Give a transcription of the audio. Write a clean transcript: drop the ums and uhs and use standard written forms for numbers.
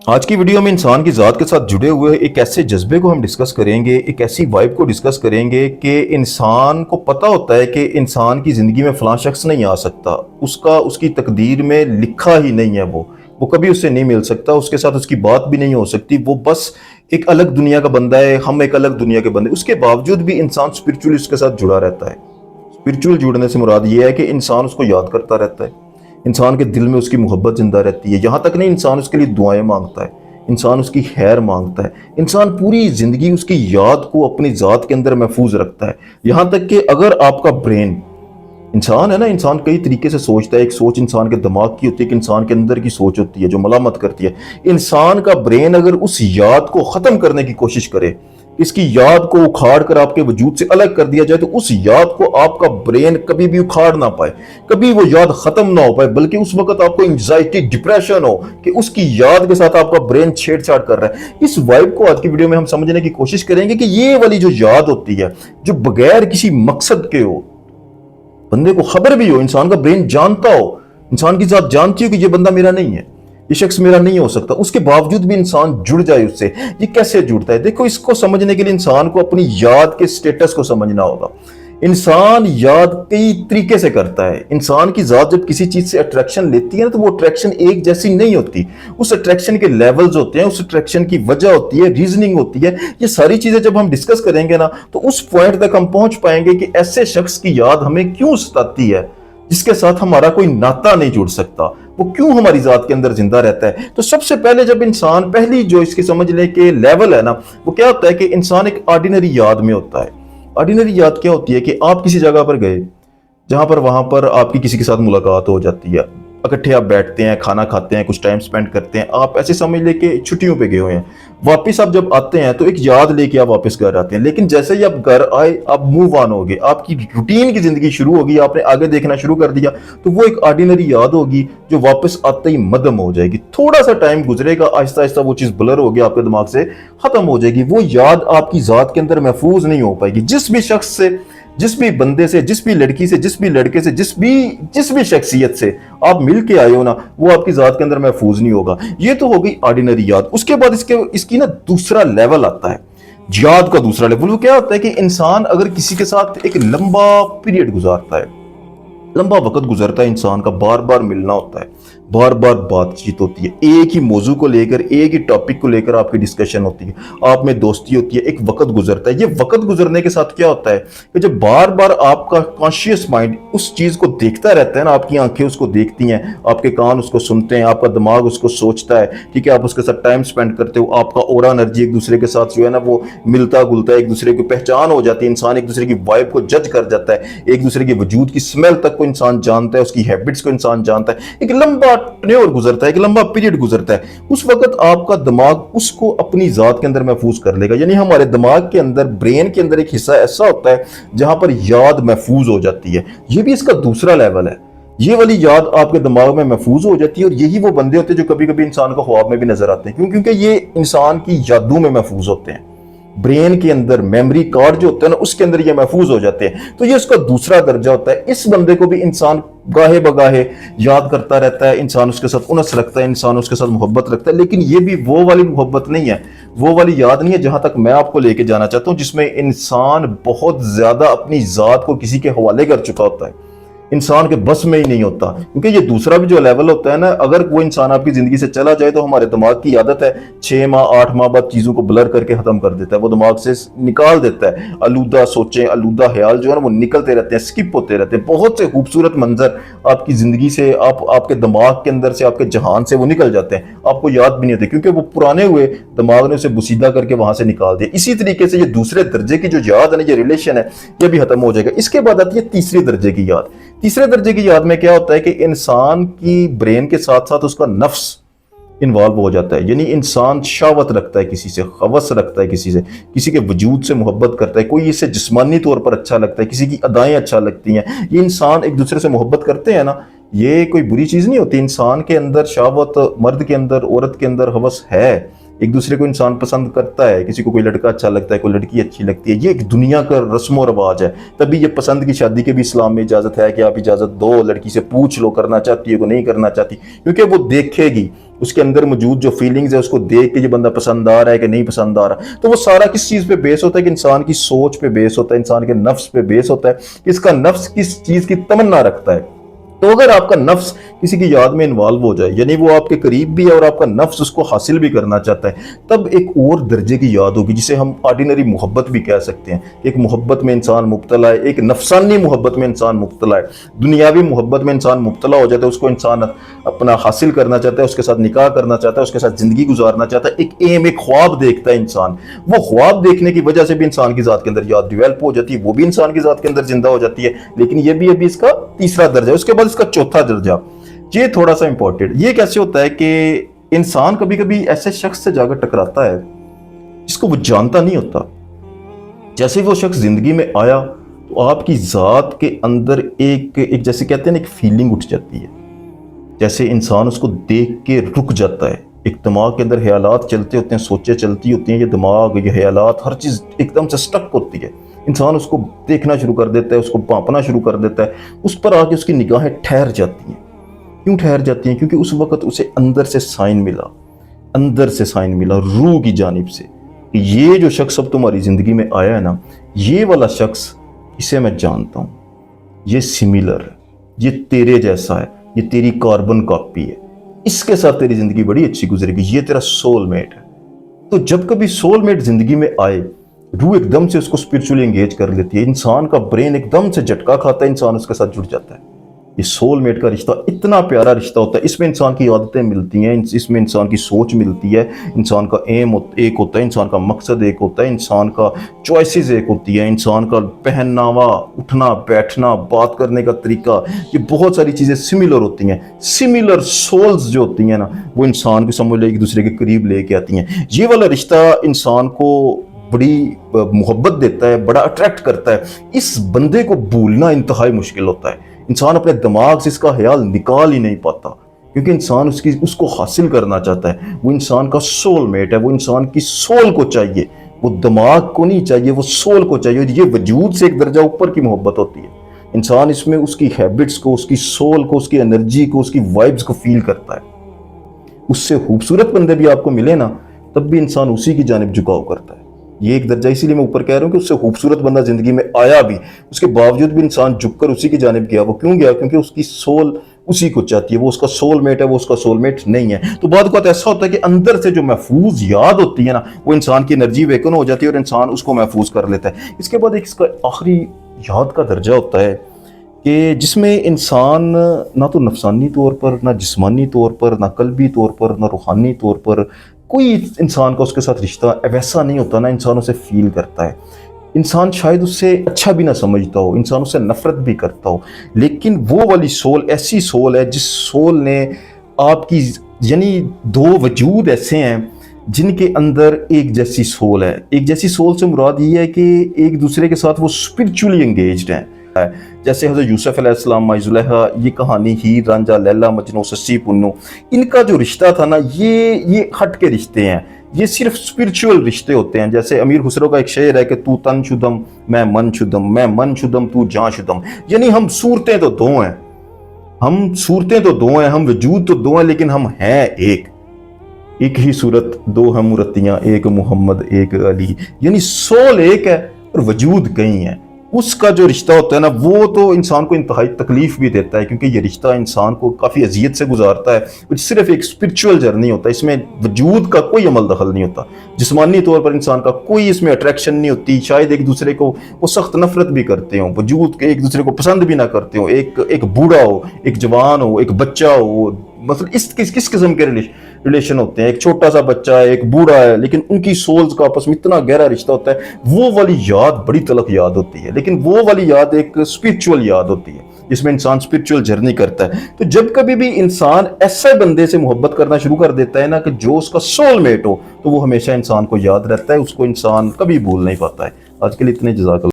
आज की वीडियो में इंसान की ज़ात के साथ जुड़े हुए एक ऐसे जज्बे को हम डिस्कस करेंगे, एक ऐसी वाइब को डिस्कस करेंगे कि इंसान को पता होता है कि इंसान की ज़िंदगी में फ़लाँ शख्स नहीं आ सकता, उसका उसकी तकदीर में लिखा ही नहीं है। वो कभी उससे नहीं मिल सकता, उसके साथ उसकी बात भी नहीं हो सकती। वो बस एक अलग दुनिया का बंदा है, हम एक अलग दुनिया के बंदे। उसके बावजूद भी इंसान स्पिरिचुअली उसके साथ जुड़ा रहता है। स्पिरिचुअल जुड़ने से मुराद ये है कि इंसान उसको याद करता रहता है, इंसान के दिल में उसकी मोहब्बत जिंदा रहती है। यहाँ तक नहीं, इंसान उसके लिए दुआएं मांगता है, इंसान उसकी खैर मांगता है, इंसान पूरी ज़िंदगी उसकी याद को अपनी ज़ात के अंदर महफूज रखता है। यहाँ तक कि अगर आपका ब्रेन, इंसान है ना, इंसान कई तरीके से सोचता है। एक सोच इंसान के दिमाग की होती है, एक इंसान के अंदर की सोच होती है जो मलामत करती है। इंसान का ब्रेन अगर उस याद को ख़त्म करने की कोशिश करे, इसकी याद को उखाड़ कर आपके वजूद से अलग कर दिया जाए, तो उस याद को आपका ब्रेन कभी भी उखाड़ ना पाए, कभी वो याद खत्म ना हो पाए, बल्कि उस वक्त आपको एंजाइटी, डिप्रेशन हो कि उसकी याद के साथ आपका ब्रेन छेड़छाड़ कर रहा है। इस वाइब को आज की वीडियो में हम समझने की कोशिश करेंगे कि ये वाली जो याद होती है, जो बगैर किसी मकसद के हो, बंदे को खबर भी हो, इंसान का ब्रेन जानता हो, इंसान की जात जानती हो कि ये बंदा मेरा नहीं है, ये शख्स मेरा नहीं हो सकता, उसके बावजूद भी इंसान जुड़ जाए उससे। ये कैसे जुड़ता है? देखो, इसको समझने के लिए इंसान को अपनी याद के स्टेटस को समझना होगा। इंसान याद कई तरीके से करता है। इंसान की जात जब किसी चीज से अट्रैक्शन लेती है ना, तो वो अट्रैक्शन एक जैसी नहीं होती। उस अट्रैक्शन के लेवल्स होते हैं, उस अट्रैक्शन की वजह होती है, रीजनिंग होती है। ये सारी चीजें जब हम डिस्कस करेंगे ना, तो उस पॉइंट तक हम पहुंच पाएंगे कि ऐसे शख्स की याद हमें क्यों सताती है, जिसके साथ हमारा कोई नाता नहीं जुड़ सकता, वो क्यों हमारी जात के अंदर जिंदा रहता है। तो सबसे पहले जब इंसान, पहली जो इसकी समझने के लेवल है ना, वो क्या होता है कि इंसान एक ऑर्डिनरी याद में होता है। ऑर्डिनरी याद क्या होती है कि आप किसी जगह पर गए, जहां पर वहां पर आपकी किसी के साथ मुलाकात हो जाती है, इकट्ठे आप बैठते हैं, खाना खाते हैं, कुछ टाइम स्पेंड करते हैं, आप ऐसे समझ लेके छुट्टियों पे गए हुए हैं। वापस आप जब आते हैं तो एक याद लेके आप वापस घर आते हैं, लेकिन जैसे ही आप घर आए, आप मूव ऑन हो गए, आपकी रूटीन की जिंदगी शुरू होगी, आपने आगे देखना शुरू कर दिया, तो वो एक ऑर्डिनरी याद होगी जो वापस आते ही मदम हो जाएगी। थोड़ा सा टाइम गुजरेगा, आहिस्ता आहिस्ता वो चीज ब्लर होगी, आपके दिमाग से खत्म हो जाएगी। वो याद आपकी जात के अंदर महफूज नहीं हो पाएगी। जिस भी शख्स से, जिस भी बंदे से, जिस भी लड़की से, जिस भी लड़के से, जिस भी शख्सियत से आप मिल के आए हो ना, वो आपकी जात के अंदर महफूज नहीं होगा। ये तो हो गई ऑर्डिनरी याद। उसके बाद इसकी ना दूसरा लेवल आता है, याद का दूसरा लेवल। वो क्या होता है कि इंसान अगर किसी के साथ एक लंबा पीरियड गुजारता है, लंबा वक्त गुजरता है, इंसान का बार बार मिलना होता है, बार बार बातचीत होती है, एक ही मौजू को लेकर, एक ही टॉपिक को लेकर आपकी डिस्कशन होती है, आप में दोस्ती होती है, एक वक्त गुजरता है। ये वक्त गुजरने के साथ क्या होता है कि जब बार बार आपका कॉन्शियस माइंड उस चीज को देखता रहता है ना, आपकी आंखें उसको देखती हैं, आपके कान उसको सुनते हैं, आपका दिमाग उसको सोचता है, ठीक है, आप उसके साथ टाइम स्पेंड करते हो, आपका ऑरा एनर्जी एक दूसरे के साथ जो है ना वो मिलता गुलता है, एक दूसरे की पहचान हो जाती है, इंसान एक दूसरे की वाइब को जज कर जाता है, एक दूसरे के वजूद की स्मेल तक को इंसान जानता है, उसकी हैबिट्स को इंसान जानता है। एक लंबा टेन्योर गुजरता है, एक लंबा पीरियड गुजरता है। उस वक्त आपका दिमाग उसको अपनी जात के अंदर महफूज कर लेगा। यानी हमारे दिमाग के अंदर, ब्रेन के अंदर एक हिस्सा ऐसा होता है जहां पर याद महफूज हो जाती है। ये भी इसका दूसरा लेवल है। ये वाली याद आपके दिमाग में महफूज हो जाती है, और यही वो बंदे होते हैं जो कभी कभी इंसान को ख्वाब में भी नजर आते हैं। क्यों? क्योंकि ये इंसान की यादों में महफूज होते हैं। ब्रेन के अंदर मेमोरी कार्ड जो होता है ना, उसके अंदर ये महफूज हो जाते हैं। तो ये उसका दूसरा दर्जा होता है। इस बंदे को भी इंसान गाहे बगाहे याद करता रहता है, इंसान उसके साथ उनस रखता है, इंसान उसके साथ मोहब्बत रखता है। लेकिन ये भी वो वाली मोहब्बत नहीं है, वो वाली याद नहीं है जहां तक मैं आपको लेके जाना चाहता हूं, जिसमें इंसान बहुत ज्यादा अपनी जात को किसी के हवाले कर चुका होता है, इंसान के बस में ही नहीं होता। क्योंकि ये दूसरा भी जो लेवल होता है ना, अगर वो इंसान आपकी जिंदगी से चला जाए, तो हमारे दिमाग की आदत है 6 माह 8 माह बाद चीजों को ब्लर करके खत्म कर देता है, वो दिमाग से निकाल देता है। आलूदा सोचें, आलूदा ख्याल जो है ना, वो निकलते रहते हैं, स्किप होते रहते हैं। बहुत से खूबसूरत मंजर आपकी जिंदगी से, आपके दिमाग के अंदर से, आपके जहान से वो निकल जाते हैं, आपको याद भी नहीं होते, क्योंकि वो पुराने हुए, दिमाग ने उसे बुसीदा करके वहां से निकाल दिया। इसी तरीके से ये दूसरे दर्जे की जो याद है ना, ये रिलेशन है, ये भी खत्म हो जाएगा। इसके बाद आती है तीसरे दर्जे की याद। तीसरे दर्जे की याद में क्या होता है कि इंसान की ब्रेन के साथ साथ उसका नफ्स इन्वॉल्व हो जाता है। यानी इंसान शावत रखता है किसी से, खवस रखता है किसी से, किसी के वजूद से मोहब्बत करता है, कोई इसे जिस्मानी तौर पर अच्छा लगता है, किसी की अदाएं अच्छा लगती हैं। ये इंसान एक दूसरे से मोहब्बत करते हैं ना, ये कोई बुरी चीज नहीं होती। इंसान के अंदर शावत, मर्द के अंदर, औरत के अंदर हवस है, एक दूसरे को इंसान पसंद करता है। किसी को कोई लड़का अच्छा लगता है, कोई लड़की अच्छी लगती है, ये एक दुनिया का रस्म रिवाज है। तभी ये पसंद की शादी के भी इस्लाम में इजाजत है कि आप इजाजत दो, लड़की से पूछ लो करना चाहती है को नहीं करना चाहती, क्योंकि वो देखेगी, اس کے اندر موجود جو فیلنگز ہے اس کو دیکھ کے یہ بندہ پسند آ رہا ہے کہ نہیں پسند آ رہا، تو وہ سارا کس چیز پہ بیس ہوتا ہے کہ انسان کی سوچ پہ بیس ہوتا ہے، انسان کے نفس پہ بیس ہوتا ہے کہ اس کا نفس کس چیز کی تمنا رکھتا ہے۔ تو اگر آپ کا نفس کسی کی یاد میں انوالو ہو جائے، یعنی وہ آپ کے قریب بھی ہے اور آپ کا نفس اس کو حاصل بھی کرنا چاہتا ہے، تب ایک اور درجے کی یاد ہوگی جسے ہم آرڈینری محبت بھی کہہ سکتے ہیں۔ ایک محبت میں انسان مبتلا ہے، ایک نفسانی محبت میں انسان مبتلا ہے، دنیاوی محبت میں انسان مبتلا ہو جاتا ہے، اس کو انسان اپنا حاصل کرنا چاہتا ہے، اس کے ساتھ نکاح کرنا چاہتا ہے، اس کے ساتھ زندگی گزارنا چاہتا ہے، ایک ایم، ایک خواب دیکھتا ہے انسان۔ وہ خواب دیکھنے کی وجہ سے بھی انسان کی ذات کے اندر یاد ڈیویلپ ہو جاتی ہے، وہ بھی انسان کی ذات کے اندر زندہ ہو جاتی ہے۔ لیکن یہ بھی ابھی اس کا تیسرا درجہ ہے، اس کے بعد اس کا چوتھا درجہ، یہ تھوڑا سا امپورٹنٹ۔ یہ کیسے ہوتا ہے کہ انسان کبھی کبھی ایسے شخص سے جا کر ٹکراتا ہے جس کو وہ جانتا نہیں ہوتا، جیسے وہ شخص زندگی میں آیا تو آپ کی ذات کے اندر ایک جیسے کہتے ہیں نا، ایک فیلنگ اٹھ جاتی ہے، جیسے انسان اس کو دیکھ کے رک جاتا ہے۔ ایک دماغ کے اندر خیالات چلتے ہوتے ہیں، سوچیں چلتی ہوتی ہیں، یہ دماغ، یہ خیالات، ہر چیز ایک دم سے سٹک ہوتی ہے۔ انسان اس کو دیکھنا شروع کر دیتا ہے، اس کو پانپنا شروع کر دیتا ہے، اس پر آ کے اس کی نگاہیں ٹھہر جاتی ہیں۔ کیوں ٹھہر جاتی ہیں؟ کیونکہ اس وقت اسے اندر سے سائن ملا، اندر سے سائن ملا روح کی جانب سے کہ یہ جو شخص اب تمہاری زندگی میں آیا ہے نا، یہ والا شخص، اسے میں جانتا ہوں، یہ سملر ہے، یہ تیرے جیسا ہے، یہ تیری کاربن کاپی ہے، اس کے ساتھ تیری زندگی بڑی اچھی گزرے گی، یہ تیرا سول میٹ ہے۔ تو جب کبھی سول میٹ زندگی میں آئے، روح ایک دم سے اس کو اسپرچولی انگیج کر لیتی ہے، انسان کا برین ایک دم سے جھٹکا کھاتا ہے، انسان اس کے ساتھ جڑ جاتا ہے۔ یہ سول میٹ کا رشتہ اتنا پیارا رشتہ ہوتا ہے، اس میں انسان کی عادتیں ملتی ہیں، اس میں انسان کی سوچ ملتی ہے، انسان کا ایم ایک ہوتا ہے، انسان کا مقصد ایک ہوتا ہے، انسان کا چوائسز ایک ہوتی ہے، انسان کا پہناوا، اٹھنا بیٹھنا، بات کرنے کا طریقہ، یہ بہت ساری چیزیں سملر ہوتی ہیں۔ سملر سولز جو ہوتی ہیں نا، وہ انسان کو سمجھ لے ایک دوسرے کے قریب لے کے آتی ہیں۔ یہ والا رشتہ انسان کو بڑی محبت دیتا ہے، بڑا اٹریکٹ کرتا ہے۔ اس بندے کو بھولنا انتہائی مشکل ہوتا ہے، انسان اپنے دماغ سے اس کا خیال نکال ہی نہیں پاتا، کیونکہ انسان اس کو حاصل کرنا چاہتا ہے۔ وہ انسان کا سول میٹ ہے، وہ انسان کی سول کو چاہیے، وہ دماغ کو نہیں چاہیے، وہ سول کو چاہیے۔ یہ وجود سے ایک درجہ اوپر کی محبت ہوتی ہے۔ انسان اس میں اس کی ہیبٹس کو، اس کی سول کو، اس کی انرجی کو، اس کی وائبز کو فیل کرتا ہے۔ اس سے خوبصورت بندے بھی آپ کو ملے نا، تب بھی انسان اسی کی جانب جھکاؤ کرتا ہے۔ یہ ایک درجہ، اسی لیے میں اوپر کہہ رہا ہوں کہ اس سے خوبصورت بندہ زندگی میں آیا بھی، اس کے باوجود بھی انسان جھک کر اسی کی جانب گیا۔ وہ کیوں گیا؟ کیونکہ اس کی سول اسی کو چاہتی ہے، وہ اس کا سول میٹ ہے، وہ اس کا سول میٹ نہیں ہے۔ تو بعد اوقات ایسا ہوتا ہے کہ اندر سے جو محفوظ یاد ہوتی ہے نا، وہ انسان کی انرجی ویکن ہو جاتی ہے اور انسان اس کو محفوظ کر لیتا ہے۔ اس کے بعد ایک اس کا آخری یاد کا درجہ ہوتا ہے کہ جس میں انسان نہ تو نفسانی طور پر، نہ جسمانی طور پر، نہ قلبی طور پر، نہ روحانی طور پر کوئی انسان کا اس کے ساتھ رشتہ ویسا نہیں ہوتا، نہ انسان اسے فیل کرتا ہے۔ انسان شاید اس سے اچھا بھی نہ سمجھتا ہو، انسان اس سے نفرت بھی کرتا ہو، لیکن وہ والی سول ایسی سول ہے جس سول نے آپ کی، یعنی دو وجود ایسے ہیں جن کے اندر ایک جیسی سول ہے۔ ایک جیسی سول سے مراد یہ ہے کہ ایک دوسرے کے ساتھ وہ اسپرچولی انگیجڈ ہیں۔ جیسے حضرت یوسف علیہ السلام، مائی زلیخا، یہ کہانی ہیر رانجھا، لیلا مجنوں، سسی پنو، ان کا جو رشتہ تھا نا، یہ ہٹ کے رشتے ہیں، یہ صرف اسپرچول رشتے ہوتے ہیں۔ جیسے امیر خسرو کا ایک شعر ہے کہ تو تن شدم میں من شدم، میں من شدم تو جان شدم، یعنی ہم صورتیں تو دو ہیں، ہم وجود تو دو ہیں، لیکن ہم ہیں ایک ہی صورت، دو ہم مورتیاں، ایک محمد ایک علی، یعنی سول ایک ہے اور وجود کئی ہیں۔ اس کا جو رشتہ ہوتا ہے نا، وہ تو انسان کو انتہائی تکلیف بھی دیتا ہے، کیونکہ یہ رشتہ انسان کو کافی اذیت سے گزارتا ہے۔ صرف ایک اسپرچول جرنی ہوتا ہے، اس میں وجود کا کوئی عمل دخل نہیں ہوتا، جسمانی طور پر انسان کا کوئی اس میں اٹریکشن نہیں ہوتی۔ شاید ایک دوسرے کو وہ سخت نفرت بھی کرتے ہوں، وجود کے ایک دوسرے کو پسند بھی نہ کرتے ہوں، ایک بوڑھا ہو، ایک جوان ہو، ایک بچہ ہو، مثلا کس قسم کے ریلیشن ہوتے ہیں، ایک چھوٹا سا بچہ ہے، ایک بوڑھا ہے، لیکن ان کی سولز کا آپس میں اتنا گہرا رشتہ ہوتا ہے۔ وہ والی یاد بڑی تلخ یاد ہوتی ہے، لیکن وہ والی یاد ایک اسپرچول یاد ہوتی ہے جس میں انسان اسپرچول جرنی کرتا ہے۔ تو جب کبھی بھی انسان ایسے بندے سے محبت کرنا شروع کر دیتا ہے نا کہ جو اس کا سول میٹ ہو، تو وہ ہمیشہ انسان کو یاد رہتا ہے، اس کو انسان کبھی بھول نہیں پاتا ہے۔ آج کے لیے اتنے، جزاک اللہ۔